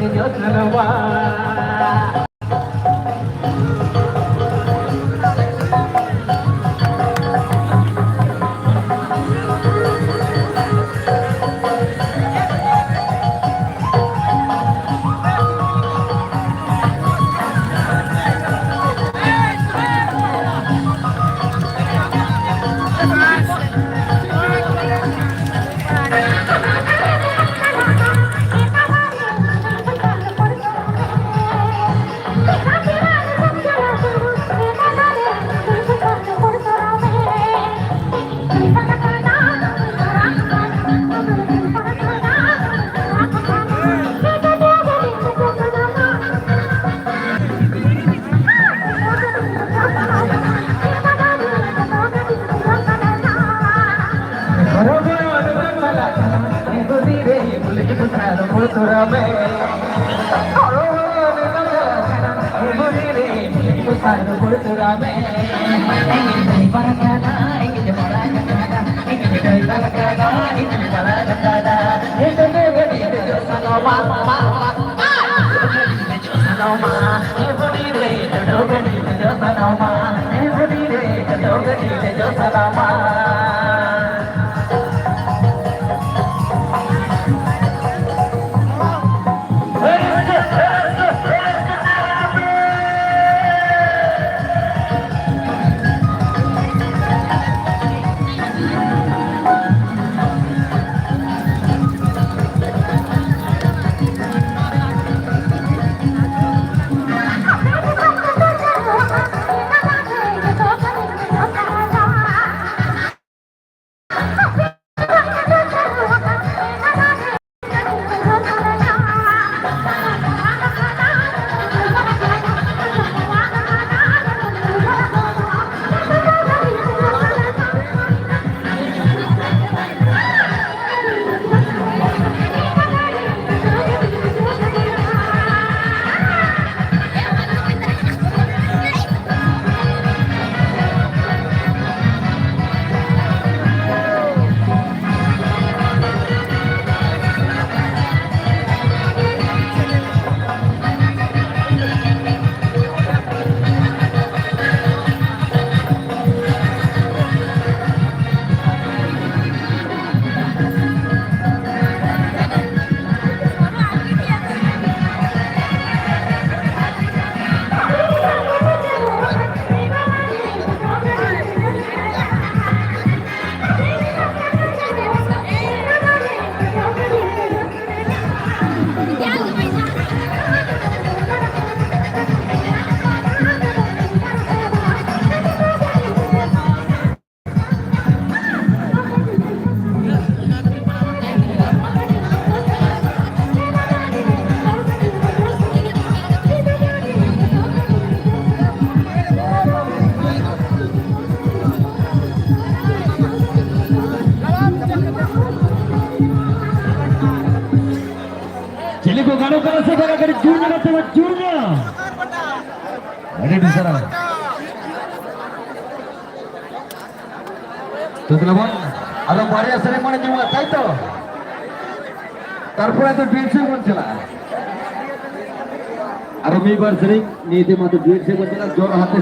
tejo sanwa Jadi ko gano kala sa gara gara jurnya na tewa jurnya. Ada di sana. তো বল আলো পরে আসলে মনে জমা তাই তো তারপরে তো ডিএসএ বলছিল আর আমি বার সরি নিতে মত ডিএসএ বলছিল জোর হাতে